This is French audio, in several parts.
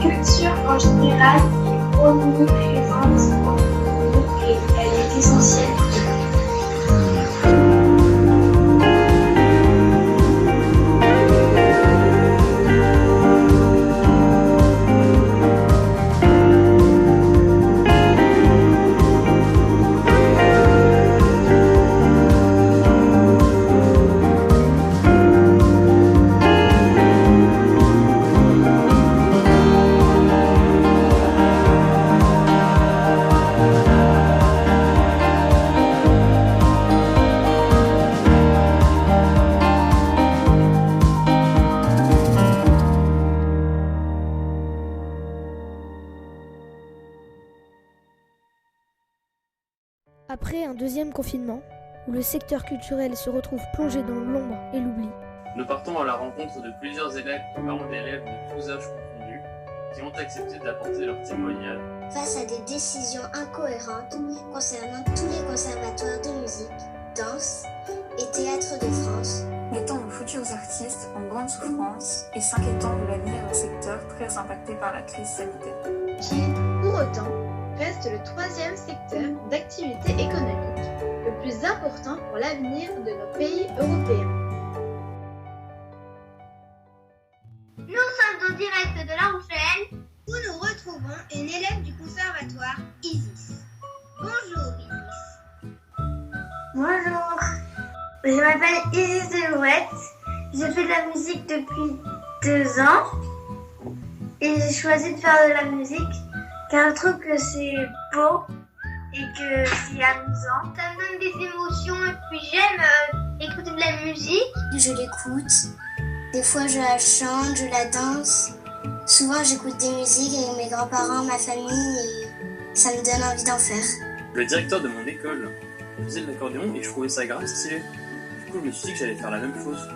culture en général est omniprésente en nous et elle est essentielle pour nous. Après un deuxième confinement, où le secteur culturel se retrouve plongé dans l'ombre et l'oubli, nous partons à la rencontre de plusieurs élèves et parents d'élèves de tous âges confondus qui ont accepté d'apporter leur témoignage face à des décisions incohérentes concernant tous les conservatoires de musique, danse et théâtre de France, mettant nos futurs artistes en grande souffrance et s'inquiétant de l'avenir d'un secteur très impacté par la crise sanitaire. Qui, pour autant, reste le troisième secteur d'activité économique, le plus important pour l'avenir de nos pays européens. Nous sommes en direct de La Rochelle, où nous retrouvons une élève du conservatoire, Isis. Bonjour Isis. bonjour. Je m'appelle Isis Delouette. Je fais de la musique depuis 2 ans et j'ai choisi de faire de la musique car je trouve que c'est beau et que c'est amusant. Ça me donne des émotions et puis j'aime écouter de la musique. je l'écoute. Des fois je la chante, je la danse. Souvent j'écoute des musiques avec mes grands-parents, ma famille et ça me donne envie d'en faire. Le directeur de mon école faisait de l'accordéon et je trouvais ça grave stylé. Du coup, je me suis dit que j'allais faire la même chose.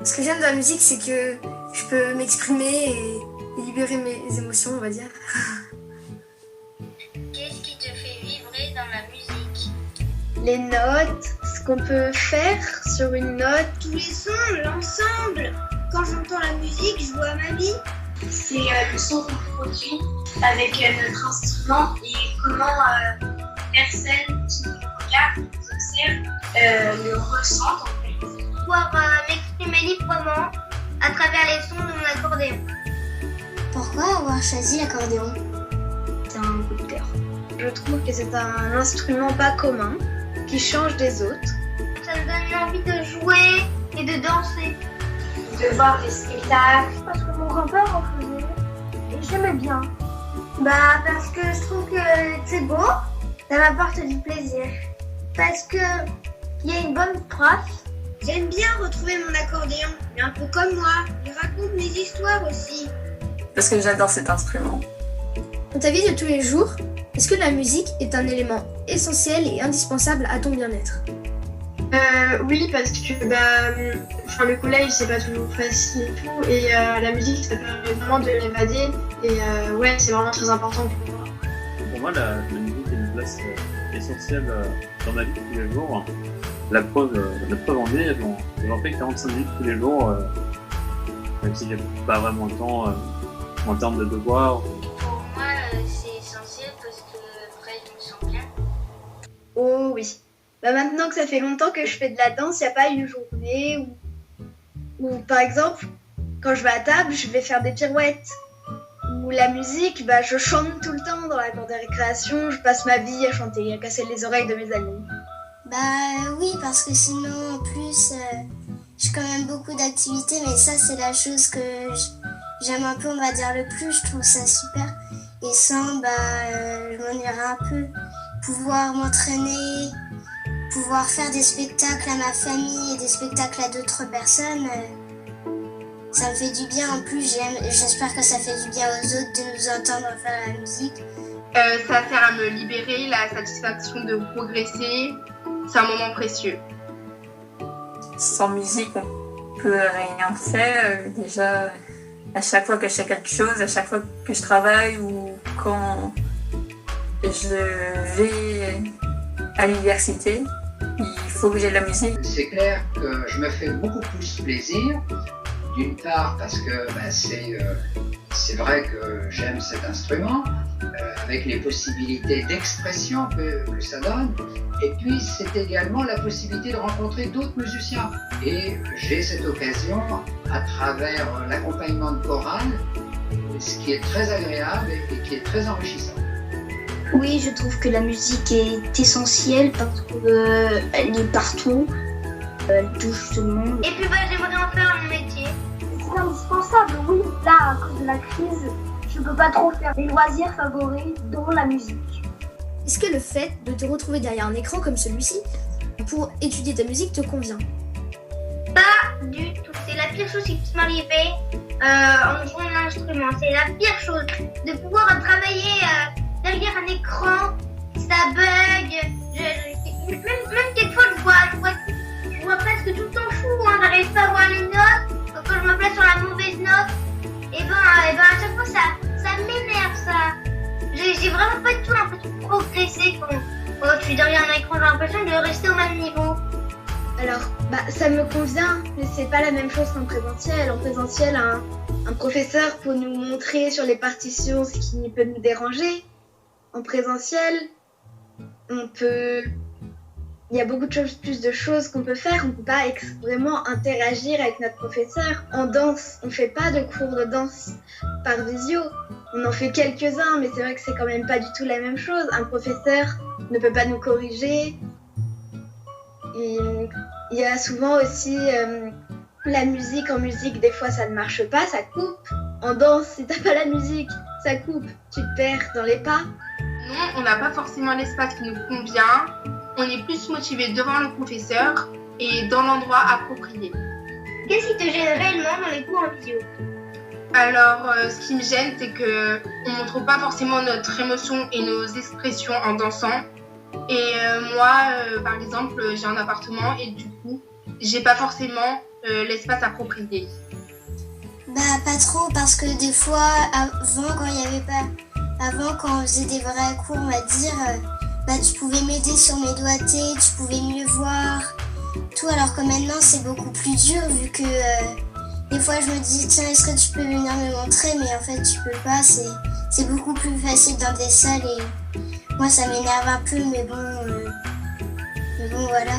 Ce que j'aime de la musique, c'est que je peux m'exprimer et libérer mes émotions, on va dire. Qu'est-ce qui te fait vibrer dans la musique? Les notes, ce qu'on peut faire sur une note. Tous les sons, l'ensemble. Quand j'entends la musique, je vois ma vie. C'est le son qu'on produit avec notre instrument et comment personne qui nous regarde, qui nous observe, le ressentent en fait. Pouvoir m'exprimer librement à travers les sons de mon accordéon. Pourquoi avoir choisi l'accordéon? C'est un coup de cœur. Je trouve que c'est un instrument pas commun, qui change des autres. Ça me donne envie de jouer et de danser. De voir des spectacles. Parce que mon grand-père en faisait et j'aimais bien. Parce que je trouve que c'est beau, ça m'apporte du plaisir. Parce que il y a une bonne prof. J'aime bien retrouver mon accordéon, mais un peu comme moi. Il raconte mes histoires aussi. Parce que j'adore cet instrument. Dans ta vie de tous les jours, est-ce que la musique est un élément essentiel et indispensable à ton bien-être? Oui, parce que le collège c'est pas toujours facile et tout, et la musique ça permet vraiment de l'évader, et c'est vraiment très important pour moi. Pour moi, la musique a une place essentielle dans ma vie de tous les jours. La preuve en est, j'en fais 45 minutes tous les jours, même si j'ai pas vraiment le temps en termes de devoirs. Pour moi, c'est essentiel parce que après, je me sens bien. Oh oui. Maintenant que ça fait longtemps que je fais de la danse, il n'y a pas une journée où, par exemple, quand je vais à table, je vais faire des pirouettes. Ou la musique, je chante tout le temps dans la cour de récréation, je passe ma vie à chanter, à casser les oreilles de mes amis. Oui, parce que sinon, en plus, j'ai quand même beaucoup d'activités, mais ça, c'est la chose que j'aime un peu, on va dire, le plus. Je trouve ça super. Et sans, je m'ennuierais un peu. Pouvoir m'entraîner, pouvoir faire des spectacles à ma famille et des spectacles à d'autres personnes, ça me fait du bien. En plus, j'espère que ça fait du bien aux autres de nous entendre faire la musique. Ça sert à me libérer, la satisfaction de progresser. C'est un moment précieux. Sans musique, on peut rien faire. Déjà, à chaque fois que je fais quelque chose, à chaque fois que je travaille ou quand je vais à l'université, il faut que j'ai de la musique. C'est clair que je me fais beaucoup plus plaisir, d'une part parce que c'est vrai que j'aime cet instrument, avec les possibilités d'expression que ça donne. Et puis, c'est également la possibilité de rencontrer d'autres musiciens. Et j'ai cette occasion, à travers l'accompagnement de chorale, ce qui est très agréable et qui est très enrichissant. Oui, je trouve que la musique est essentielle parce qu'elle est partout, elle touche tout le monde. Et puis j'aimerais en faire mon métier. C'est indispensable, oui. Là, à cause de la crise, je ne peux pas trop faire des loisirs favoris, dont la musique. Est-ce que le fait de te retrouver derrière un écran comme celui-ci pour étudier ta musique te convient? Pas du tout. C'est la pire chose qui puisse m'arriver en jouant un instrument. C'est la pire chose. De pouvoir travailler derrière un écran, ça bug. Même quelquefois, je vois presque tout le temps fou. J'arrive pas à voir les notes. Quand je me place sur la mauvaise note, et ben à chaque fois, ça m'énerve, ça. J'ai vraiment pas du tout l'impression de progresser quand je suis derrière un écran. J'ai l'impression de rester au même niveau. Alors, ça me convient, mais c'est pas la même chose qu'en présentiel. En présentiel, un professeur peut nous montrer sur les partitions ce qui peut nous déranger. En présentiel, il y a beaucoup de choses, plus de choses qu'on peut faire. On peut pas vraiment interagir avec notre professeur. En danse, on fait pas de cours de danse par visio. On en fait quelques-uns, mais c'est vrai que c'est quand même pas du tout la même chose. Un professeur ne peut pas nous corriger. Il y a souvent aussi la musique. En musique, des fois, ça ne marche pas, ça coupe. En danse, si t'as pas la musique, ça coupe. Tu te perds dans les pas. Non, on n'a pas forcément l'espace qui nous convient. On est plus motivé devant le professeur et dans l'endroit approprié. Qu'est-ce qui te gêne réellement dans les cours en vidéo? Alors, ce qui me gêne, c'est qu'on ne montre pas forcément notre émotion et nos expressions en dansant. Et moi, par exemple, j'ai un appartement et du coup, j'ai pas forcément l'espace approprié. Pas trop, parce que des fois, avant quand on faisait des vrais cours, on va dire, tu pouvais m'aider sur mes doigtés, tu pouvais mieux voir, tout, alors que maintenant c'est beaucoup plus dur vu que des fois je me dis tiens, est-ce que tu peux venir me montrer, mais en fait tu peux pas, c'est beaucoup plus facile dans des salles et moi ça m'énerve un peu, mais bon voilà.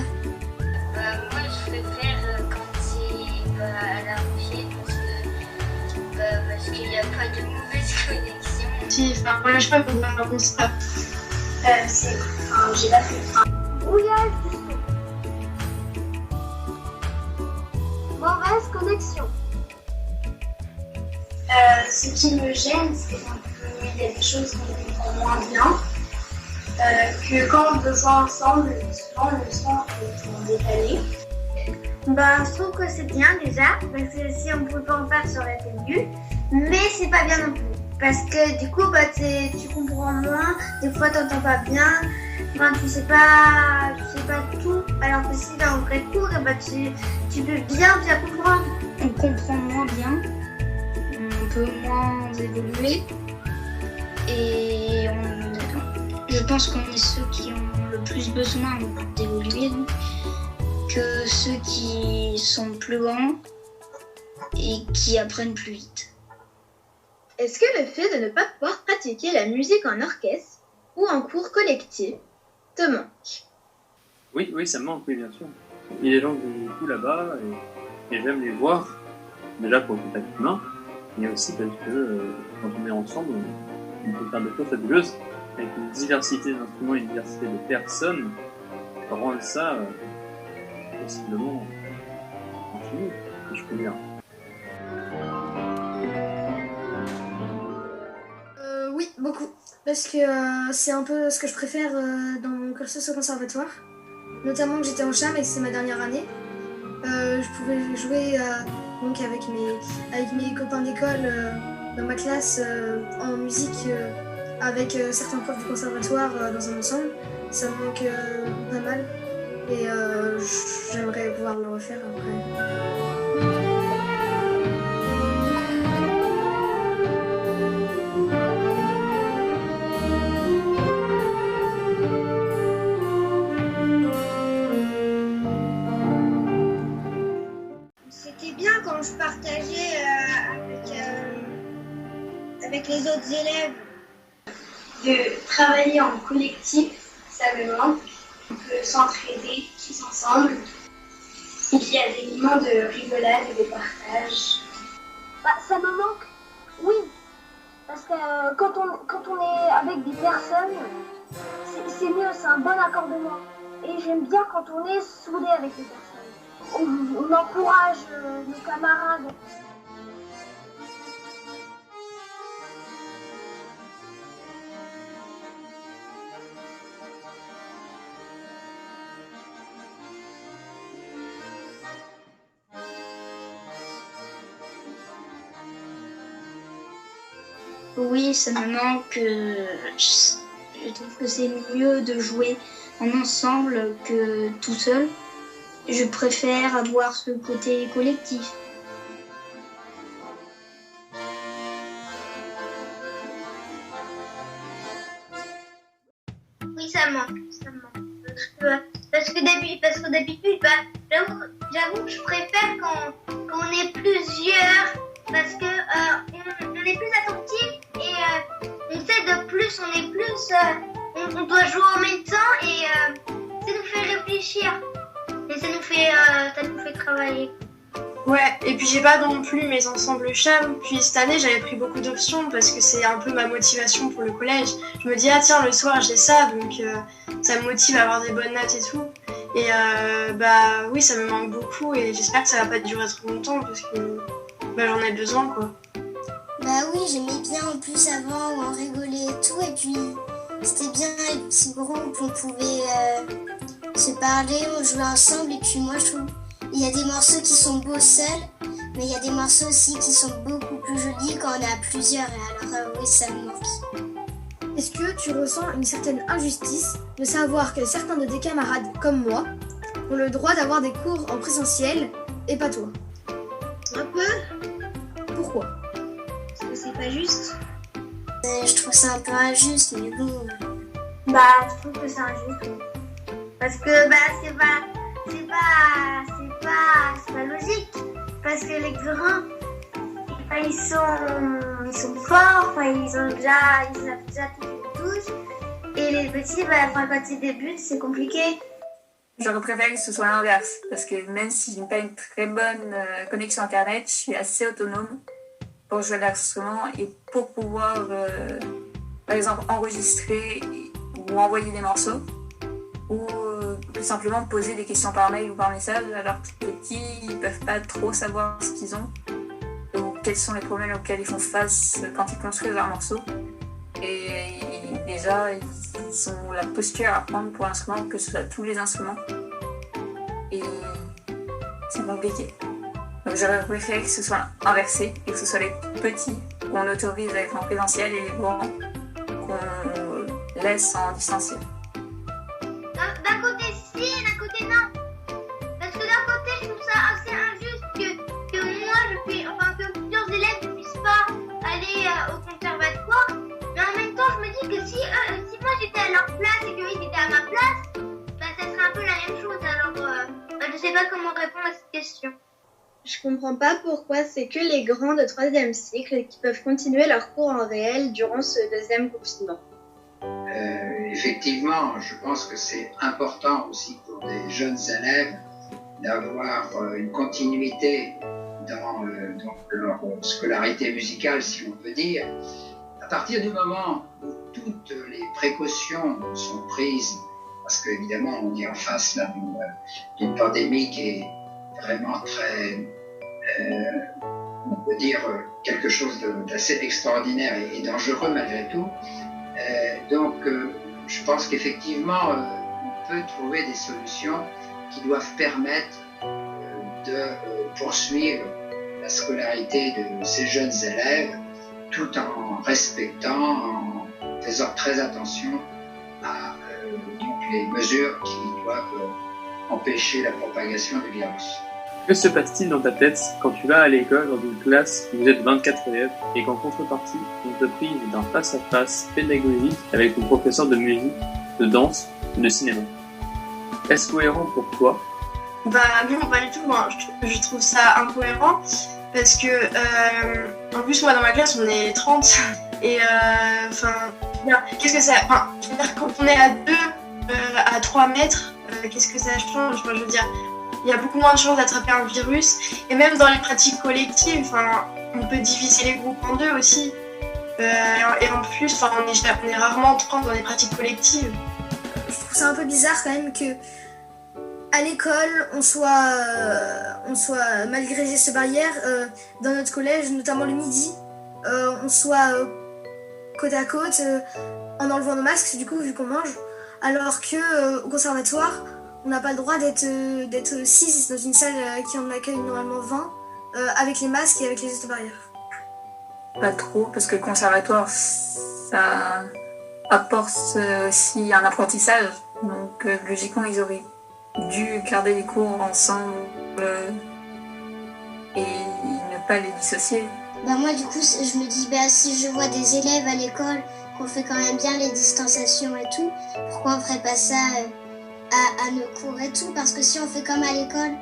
Moi je préfère quand c'est à La Rochelle parce qu'il n'y a pas de mauvaise connexion. Si, voilà, je sais pas comment on pense pas. J'ai pas fait. Brouillage du son. Mauvaise connexion. Ce qui me gêne, c'est qu'il y a des choses qu'on comprend moins bien. Que quand on le joue ensemble, souvent le son est décalé. Je trouve que c'est bien déjà, parce que si on pouvait pas en faire, ça aurait été mieux. Mais c'est pas bien non plus. Parce que du coup, tu comprends moins, des fois t'entends pas bien, tu sais pas tout. Alors que si dans un vrai cours, tu peux bien comprendre. On comprend moins bien, on peut moins évoluer et je pense qu'on est ceux qui ont le plus besoin d'évoluer que ceux qui sont plus grands et qui apprennent plus vite. Est-ce que le fait de ne pas pouvoir pratiquer la musique en orchestre ou en cours collectif te manque? Oui, ça me manque, oui, bien sûr. Il y a des gens que j'aime beaucoup là-bas et j'aime les voir, déjà pour le contact humain, mais aussi parce que quand on est ensemble, on peut faire des choses fabuleuses avec une diversité d'instruments et une diversité de personnes, rendre ça possiblement infini, si je peux dire. Oui, beaucoup. Parce que c'est un peu ce que je préfère dans mon cursus au conservatoire. Notamment que j'étais en cham et que c'est ma dernière année. Je pouvais jouer donc avec mes copains d'école dans ma classe en musique avec certains profs du conservatoire dans un ensemble. Ça me manque pas mal et j'aimerais pouvoir le refaire après. C'était bien quand je partageais avec les autres élèves. De travailler en collectif, ça me manque. On peut s'entraider tous ensemble. Et puis il y a des moments de rigolade et de partage. Ça me manque, oui. Parce que quand on est avec des personnes, c'est mieux, c'est un bon accordement. Et j'aime bien quand on est soudé avec des personnes. On encourage nos camarades. Oui, ça me manque. Je trouve que c'est mieux de jouer en ensemble que tout seul. Je préfère avoir ce côté collectif. Oui, ça me manque. Parce que d'habitude, j'avoue que je préfère quand on est plusieurs, parce que on est plus attentifs et on sait de plus, on doit jouer en même temps et ça nous fait réfléchir et ça nous fait travailler. Ouais, et puis j'ai pas non plus mes ensembles cham. Puis cette année j'avais pris beaucoup d'options parce que c'est un peu ma motivation pour le collège. Je me dis ah tiens le soir j'ai ça, donc ça me motive à avoir des bonnes notes et tout. Et oui ça me manque beaucoup et j'espère que ça va pas durer trop longtemps parce que j'en ai besoin quoi. Bah oui, j'aimais bien en plus avant où on rigolait et tout, et puis c'était bien les petits groupes, on pouvait se parler, on jouait ensemble, et puis moi je trouve il y a des morceaux qui sont beaux seuls, mais il y a des morceaux aussi qui sont beaucoup plus jolis quand on est à plusieurs, et alors oui ça me manque. Est-ce que tu ressens une certaine injustice de savoir que certains de tes camarades, comme moi, ont le droit d'avoir des cours en présentiel et pas toi? Un peu. Pourquoi? Parce que c'est pas juste. Je trouve ça un peu injuste, mais bon. Je trouve que c'est injuste. Oui. Parce que c'est pas logique. Parce que les grands, ils sont forts, ils savent déjà tous. Et les petits, quand ils débutent, c'est compliqué. J'aurais préféré que ce soit l'inverse, parce que même si je n'ai pas une très bonne connexion internet, je suis assez autonome pour jouer à l'instrument et pour pouvoir, par exemple, enregistrer ou envoyer des morceaux, ou tout simplement poser des questions par mail ou par message, alors que les petits ils peuvent pas trop savoir ce qu'ils ont, ou quels sont les problèmes auxquels ils font face quand ils construisent leurs morceaux. Et déjà, ils ont la posture à prendre pour l'instrument, que ce soit tous les instruments. Et c'est compliqué. Donc j'aurais préféré que ce soit inversé, et que ce soit les petits qu'on autorise à être en présentiel et les grands qu'on laisse en distanciel. D'un côté si et d'un côté non. Parce que d'un côté je trouve ça assez injuste que moi que plusieurs élèves ne puissent pas aller au conservatoire. Mais en même temps je me dis que si moi j'étais à leur place et qu'eux ils étaient à ma place, ça serait un peu la même chose. Alors je sais pas comment répondre à cette question. Je comprends pas pourquoi c'est que les grands de 3e cycle qui peuvent continuer leurs cours en réel durant ce 2e confinement. Effectivement, je pense que c'est important aussi pour des jeunes élèves d'avoir une continuité dans leur scolarité musicale, si on peut dire. À partir du moment où toutes les précautions sont prises, parce qu'évidemment on est en face là d'une pandémie qui est vraiment très, on peut dire, quelque chose d'assez extraordinaire et dangereux malgré tout. Je pense qu'effectivement, on peut trouver des solutions qui doivent permettre de poursuivre la scolarité de ces jeunes élèves tout en respectant, en faisant très attention à les mesures qui doivent empêcher la propagation du virus. Que se passe-t-il dans ta tête quand tu vas à l'école dans une classe où vous êtes 24 élèves et qu'en contrepartie, on te prive d'un face-à-face pédagogique avec une professeure de musique, de danse ou de cinéma? Est-ce cohérent pour toi? Non, pas du tout. Moi, je trouve ça incohérent parce que en plus moi dans ma classe on est 30 et qu'est-ce que ça, je veux dire, quand on est à 2 à 3 mètres, qu'est-ce que ça change? Enfin, je veux dire, il y a beaucoup moins de chances d'attraper un virus, et même dans les pratiques collectives, on peut diviser les groupes en 2 aussi, et en plus on est rarement 30 dans les pratiques collectives. Je trouve ça un peu bizarre quand même que à l'école, on soit malgré les gestes barrières, dans notre collège, notamment le midi, on soit côte à côte, en enlevant nos masques, du coup, vu qu'on mange, alors que au conservatoire, on n'a pas le droit d'être 6 dans une salle qui en accueille normalement 20, avec les masques et avec les gestes barrières. Pas trop, parce que le conservatoire, ça apporte aussi un apprentissage, donc logiquement, ils auraient dû garder les cours ensemble et ne pas les dissocier. Moi du coup je me dis si je vois des élèves à l'école qu'on fait quand même bien les distanciations et tout, pourquoi on ferait pas ça à nos cours et tout? Parce que si on fait comme à l'école,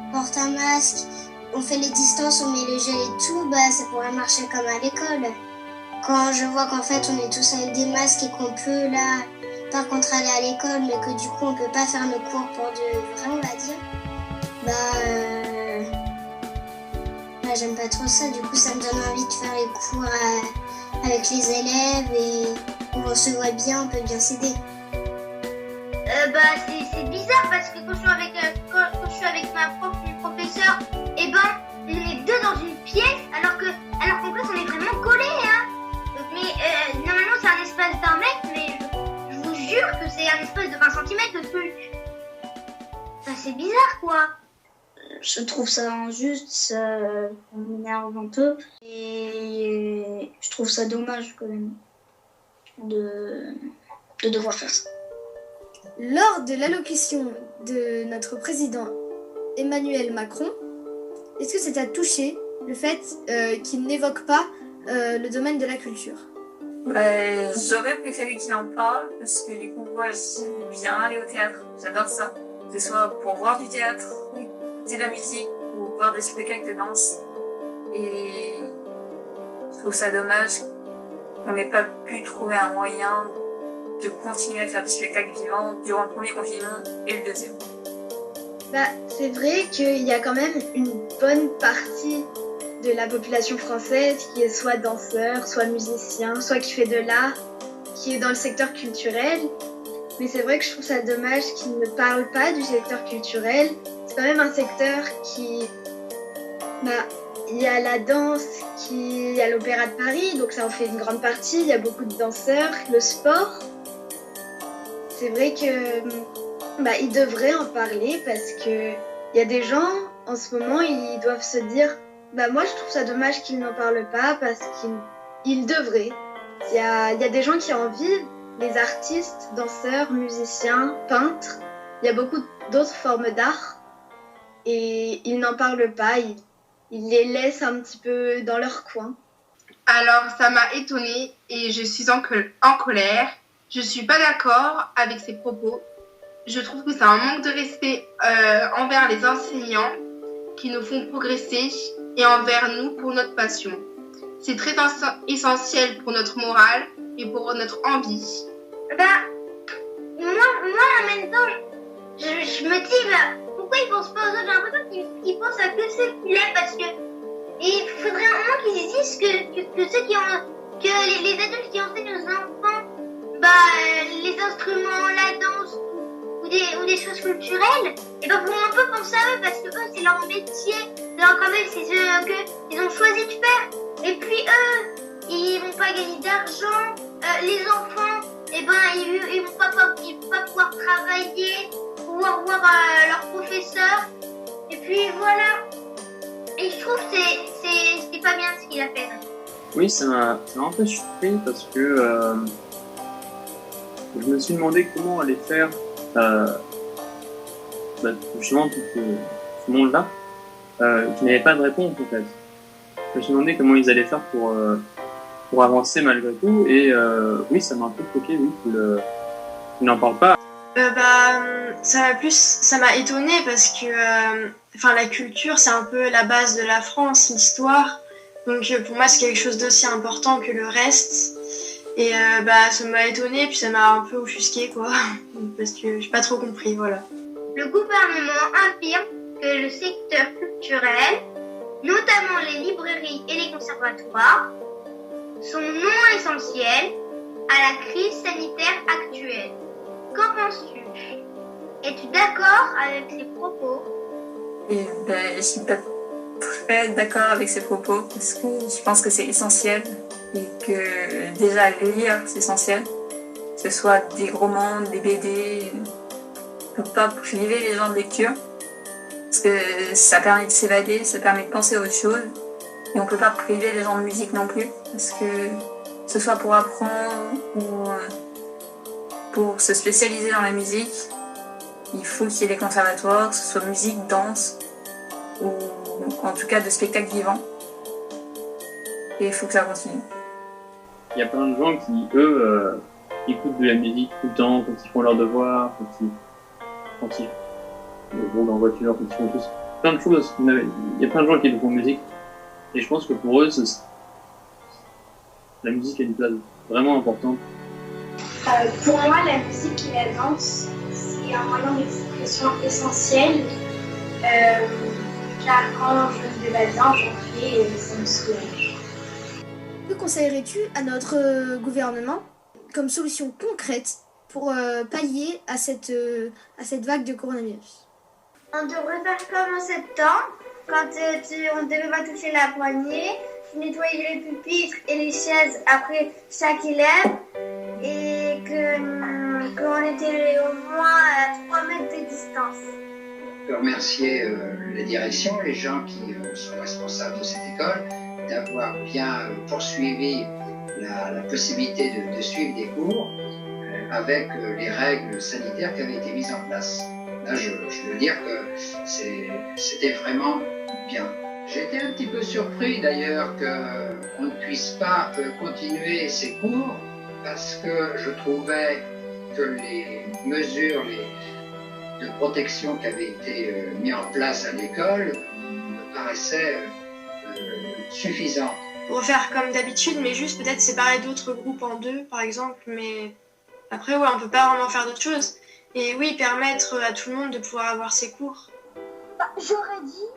on porte un masque, on fait les distances, on met le gel et tout, ça pourrait marcher comme à l'école. Quand je vois qu'en fait on est tous avec des masques et qu'on peut là par contre aller à l'école, mais que du coup on peut pas faire nos cours pour de vrai, on va dire, j'aime pas trop ça. Du coup ça me donne envie de faire les cours avec les élèves et où on se voit bien, on peut bien s'aider. C'est bizarre parce que quand je suis avec ma prof ou mon professeur, on est 2 dans une pièce alors qu'en classe on est vraiment collés, hein. Mais normalement c'est un espace d'1 mètre, mais je vous jure que c'est un espace de 20 cm de truc. C'est bizarre quoi. Je trouve ça injuste, ça m'énerve un peu et je trouve ça dommage quand même de devoir faire ça. Lors de l'allocution de notre président Emmanuel Macron, est-ce que ça t'a touché le fait qu'il n'évoque pas le domaine de la culture? J'aurais préféré qu'il en parle parce que du coup moi j'aime bien aller au théâtre, j'adore ça, que ce soit pour voir du théâtre, écouter de la musique ou voir des spectacles de danse, et je trouve ça dommage qu'on n'ait pas pu trouver un moyen de continuer à faire des spectacles vivants durant le premier confinement et le deuxième. C'est vrai qu'il y a quand même une bonne partie de la population française qui est soit danseur, soit musicien, soit qui fait de l'art, qui est dans le secteur culturel. Mais c'est vrai que je trouve ça dommage qu'ils ne parlent pas du secteur culturel. C'est quand même un secteur qui... il y a la danse, il y a l'Opéra de Paris, donc ça en fait une grande partie, il y a beaucoup de danseurs, le sport. C'est vrai que ils devraient en parler parce que il y a des gens, en ce moment, ils doivent se dire moi je trouve ça dommage qu'ils n'en parlent pas parce qu'ils devraient. Il y a des gens qui en vivent, les artistes, danseurs, musiciens, peintres. Il y a beaucoup d'autres formes d'art et ils n'en parlent pas, ils les laissent un petit peu dans leur coin. Alors ça m'a étonnée et je suis en colère. Je suis pas d'accord avec ces propos. Je trouve que c'est un manque de respect envers les enseignants qui nous font progresser et envers nous pour notre passion. C'est très essentiel pour notre morale et pour notre envie. Moi en même temps, je me dis, pourquoi ils pensent pas aux autres? J'ai l'impression qu'ils pensent à que ceux qui l'aiment parce que il faudrait un moment qu'ils disent que ceux que les adultes qui enseignent aux enfants, les instruments, la danse ou des choses culturelles, faut un peu penser à eux parce que eux c'est leur métier, quand même c'est eux qu'ils ont choisi de faire. Et puis eux, ils vont pas gagner d'argent, les enfants, ils vont pas pouvoir travailler, pouvoir voir leur professeur. Et puis voilà. Et je trouve que c'est pas bien ce qu'il a fait. Oui, ça m'a un peu surpris parce que je me suis demandé comment aller faire justement tout ce monde-là qui n'avait pas de réponse en fait. Je me suis demandé comment ils allaient faire pour avancer malgré tout et oui, ça m'a un peu choqué, oui, qu'ils n'en parlent pas. Ça m'a étonnée parce que la culture, c'est un peu la base de la France, l'histoire. Donc pour moi, c'est quelque chose d'aussi important que le reste. Et ça m'a étonnée, puis ça m'a un peu offusquée, quoi. Parce que j'ai pas trop compris, voilà. Le gouvernement affirme que le secteur culturel, notamment les librairies et les conservatoires, sont non essentiels à la crise sanitaire actuelle. Qu'en penses-tu? Es-tu d'accord avec ces propos? Je suis pas très d'accord avec ces propos parce que je pense que c'est essentiel et que déjà lire c'est essentiel, que ce soit des romans, des BD, on peut pas priver les gens de lecture parce que ça permet de s'évader, ça permet de penser à autre chose et on peut pas priver les gens de musique non plus parce que ce soit pour apprendre ou pour se spécialiser dans la musique, il faut qu'il y ait des conservatoires, que ce soit musique, danse ou en tout cas de spectacles vivants. Et il faut que ça continue. Il y a plein de gens qui, eux, écoutent de la musique tout le temps, quand ils font leurs devoirs, quand ils vont en voiture, quand ils font tous plein de choses. Il y a plein de gens qui font musique. Et je pense que pour eux, la musique a une place vraiment importante. Pour moi, la musique et la danse, c'est un moyen d'expression essentiel. Car quand je ne vais pas bien, j'en fais et ça me soulage. Que conseillerais-tu à notre gouvernement comme solution concrète pour pallier à cette vague de coronavirus? On devrait faire comme en septembre, quand on ne devait pas toucher la poignée, nettoyer les pupitres et les chaises après chaque élève et qu'on était au moins à 3 mètres de distance. Je veux remercier les directions, les gens qui sont responsables de cette école, d'avoir bien poursuivi la possibilité de suivre des cours avec les règles sanitaires qui avaient été mises en place. Là, je veux dire que c'était vraiment bien. J'étais un petit peu surpris d'ailleurs qu'on ne puisse pas continuer ces cours parce que je trouvais que les mesures de protection qui avaient été mises en place à l'école me paraissaient suffisantes. Refaire comme d'habitude, mais juste peut-être séparer d'autres groupes en deux, par exemple. Mais après, ouais, on peut pas vraiment faire d'autres choses. Et oui, permettre à tout le monde de pouvoir avoir ses cours. J'aurais dit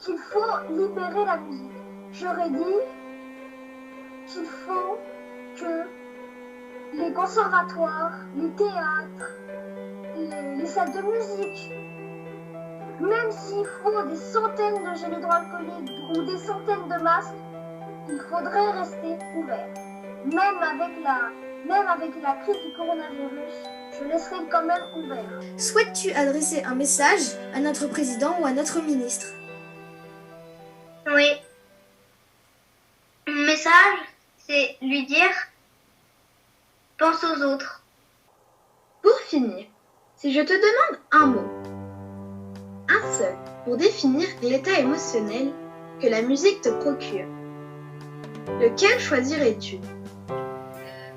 qu'il faut libérer la musique. J'aurais dit qu'il faut que les conservatoires, les théâtres, les salles de musique, même s'il faut des centaines de gels hydroalcooliques ou des centaines de masques, il faudrait rester ouvert. Même avec la crise du coronavirus, je laisserai quand même ouvert. Souhaites-tu adresser un message à notre président ou à notre ministre? Oui. Mon message, c'est lui dire « pense aux autres ». Pour finir, si je te demande un mot, un seul, pour définir l'état émotionnel que la musique te procure, lequel choisirais-tu?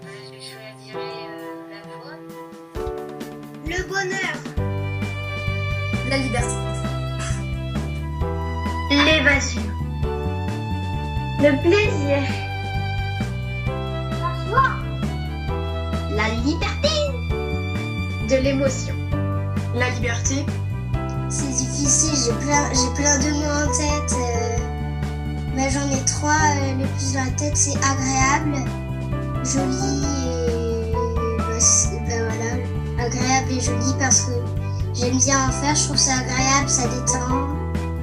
Je choisirais la joie. Le bonheur. La liberté. L'évasion. Le plaisir. La joie. La liberté. De l'émotion. La liberté. C'est difficile, j'ai plein de mots en tête. J'en ai 3. Le plus dans la tête, c'est agréable, joli et voilà, agréable et joli parce que j'aime bien en faire. Je trouve ça agréable, ça détend.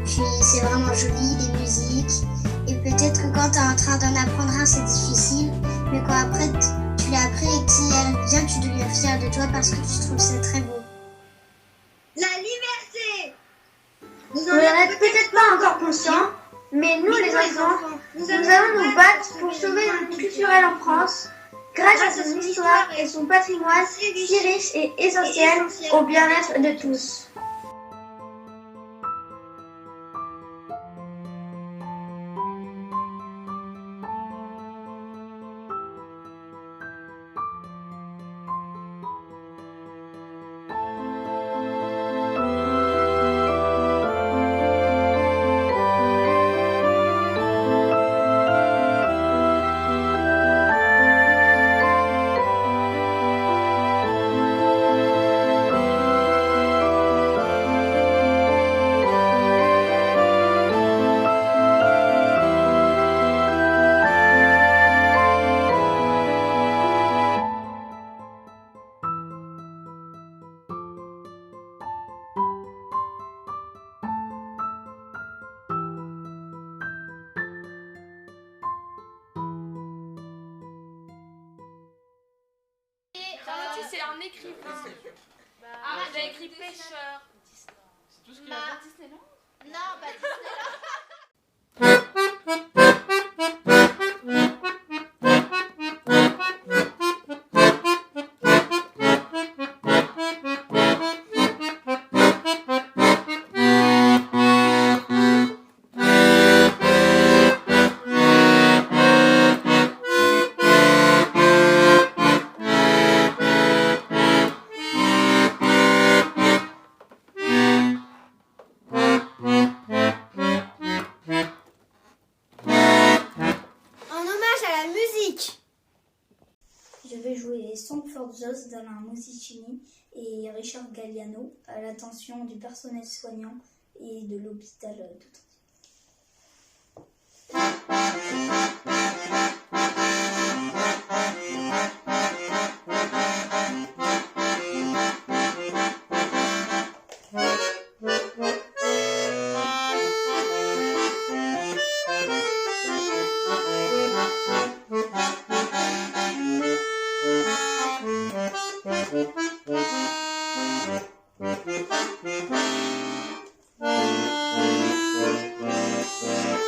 Puis c'est vraiment joli, les musiques. Et peut-être que quand tu es en train d'en apprendre un, c'est difficile. Mais quand après tu l'as appris et que tu y arrives bien, tu deviens fier de toi parce que tu trouves ça très beau. La liberté. Vous n'en êtes peut-être pas encore conscients, mais nous les enfants, nous allons nous battre pour sauver le monde culturel en France grâce à son histoire et son patrimoine si riche et essentiel au bien-être de tous. c'est un écrivain. Il a écrit Pêcheur. C'est tout ce qu'il a fait. Disneyland ? Non, pas Disneyland. Je vais jouer Sanford Joss d'Alain Musicini et Richard Galliano à l'attention du personnel soignant et de l'hôpital de Thank you.